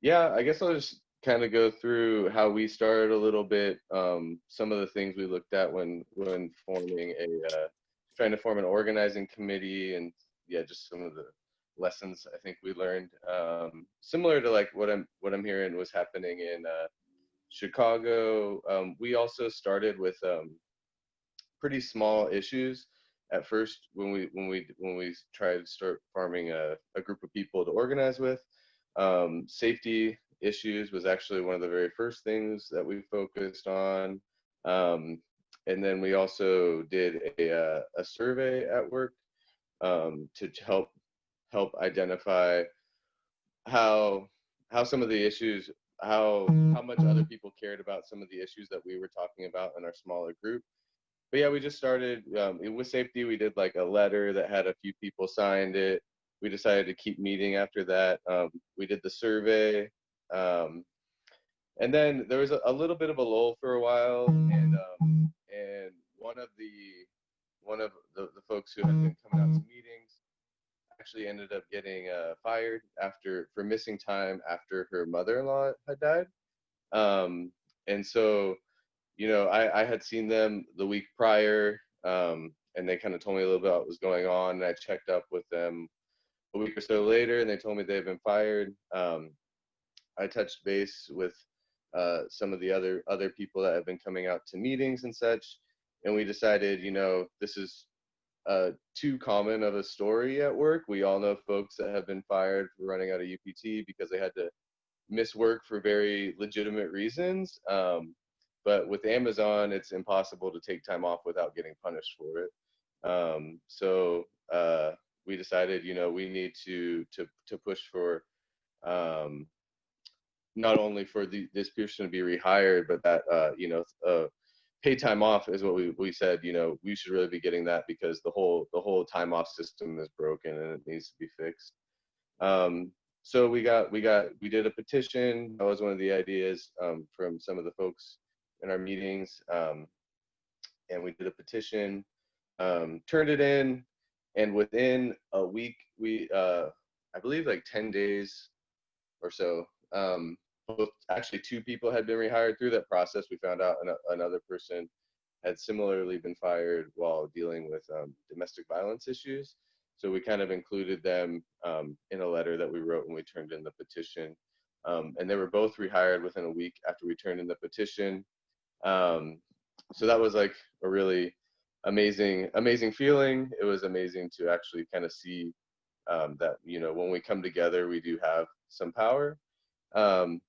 Yeah, I guess I'll just kind of go through how we started a little bit. Some of the things we looked at when forming trying to form an organizing committee, and yeah, just some of the lessons I think we learned. Similar to like what I'm hearing was happening in Chicago. We also started with pretty small issues at first when we tried to start farming a group of people to organize with. Safety issues was actually one of the very first things that we focused on. um, and then we also did a survey at work, to help identify how some of the issues, how much other people cared about some of the issues that we were talking about in our smaller group. But yeah, we just started with safety. We did like a letter that had a few people signed it. We decided to keep meeting after that. We did the survey, um, and then there was a little bit of a lull for a while, and one of the folks who had been coming out to meetings actually ended up getting fired after for missing time after her mother-in-law had died. Um, and so, I had seen them the week prior, and they kind of told me a little bit about what was going on. And I checked up with them a week or so later, and they told me they had been fired. I touched base with some of the other people that have been coming out to meetings and such, and we decided, this is too common of a story at work. We all know folks that have been fired for running out of UPT because they had to miss work for very legitimate reasons. But with Amazon, it's impossible to take time off without getting punished for it. So we decided, we need to push for, um, not only for this person to be rehired, but that paid time off is what we said. We should really be getting that because the whole time off system is broken and it needs to be fixed. Um, so we did a petition. That was one of the ideas, from some of the folks in our meetings, and we did a petition, turned it in, and within a week, I believe like 10 days or so. Both actually two people had been rehired through that process. We found out another person had similarly been fired while dealing with domestic violence issues. So we kind of included them in a letter that we wrote when we turned in the petition. And they were both rehired within a week after we turned in the petition. Um, so that was like a really amazing feeling. It was amazing to actually kind of see that, when we come together, we do have some power. Um,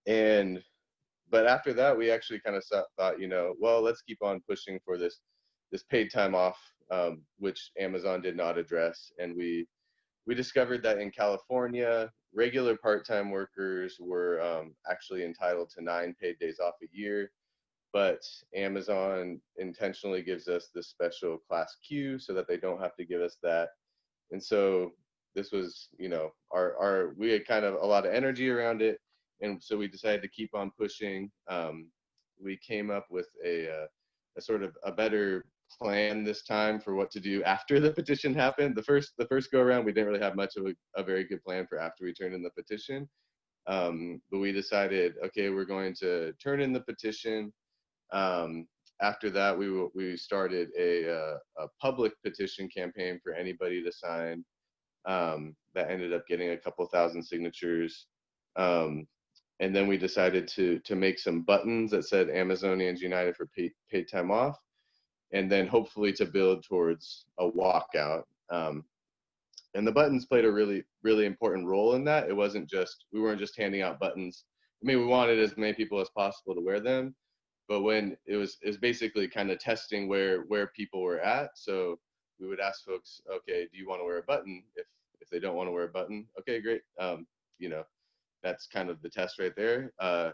and but after that, we actually kind of thought, well, let's keep on pushing for this paid time off, which Amazon did not address. And we discovered that in California, regular part-time workers were actually entitled to 9 paid days off a year, but Amazon intentionally gives us this special class Q so that they don't have to give us that. And so this was, our we had kind of a lot of energy around it, and so we decided to keep on pushing. We came up with a sort of a better plan this time for what to do after the petition happened. The first go around, we didn't really have much of a very good plan for after we turned in the petition. But we decided, okay, we're going to turn in the petition. Um, After that, we started a public petition campaign for anybody to sign. That ended up getting a couple thousand signatures. And then we decided to make some buttons that said Amazonians United for paid time off, and then hopefully to build towards a walkout. And the buttons played a really important role in that. We weren't just handing out buttons. I mean, we wanted as many people as possible to wear them, but when it was basically kind of testing where people were at. So we would ask folks, okay, do you want to wear a button? If they don't want to wear a button, okay, great. You know, that's kind of the test right there.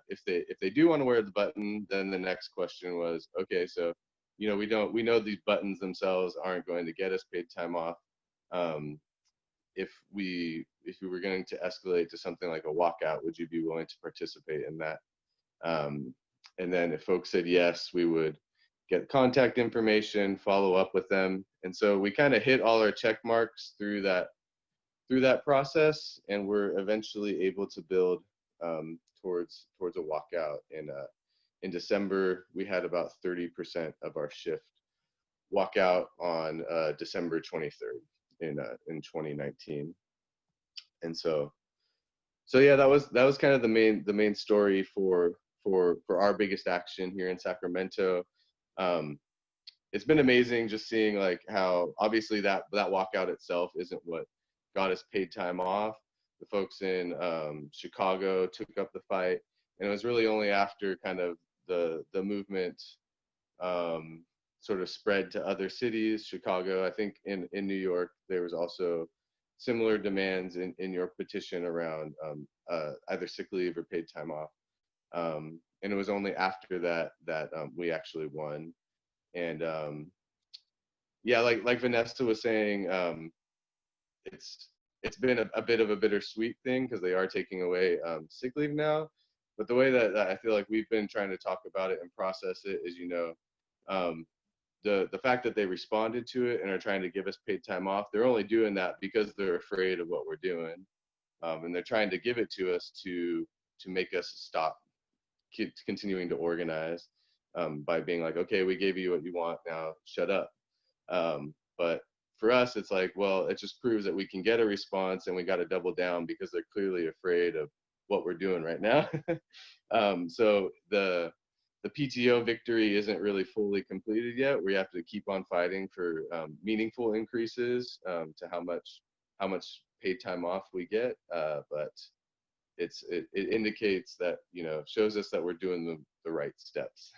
If they do want to wear the button, then the next question was, okay, so we know these buttons themselves aren't going to get us paid time off. Um, if we were going to escalate to something like a walkout, would you be willing to participate in that? Um, and then if folks said yes, we would get contact information, follow up with them. And so we kind of hit all our check marks through through that process, and we're eventually able to build towards a walkout. In December, we had about 30% of our shift walk out on December 23rd in 2019. And so yeah, that was kind of the main story for our biggest action here in Sacramento. Um, it's been amazing just seeing like how obviously that walkout itself isn't what got us paid time off. The folks in Chicago took up the fight, and it was really only after kind of the movement sort of spread to other cities. Chicago, I think in New York, there was also similar demands in your petition around either sick leave or paid time off. And it was only after that we actually won. And yeah, like Vanessa was saying, it's it's been a bit of a bittersweet thing because they are taking away sick leave now. But the way that I feel like we've been trying to talk about it and process it is, um, the fact that they responded to it and are trying to give us paid time off. They're only doing that because they're afraid of what we're doing, and they're trying to give it to us to make us stop continuing to organize, by being like, okay, we gave you what you want, now shut up. But for us, it's like, well, it just proves that we can get a response, and we got to double down because they're clearly afraid of what we're doing right now. So the PTO victory isn't really fully completed yet. We have to keep on fighting for meaningful increases to how much paid time off we get. But it indicates that, shows us that we're doing the right steps.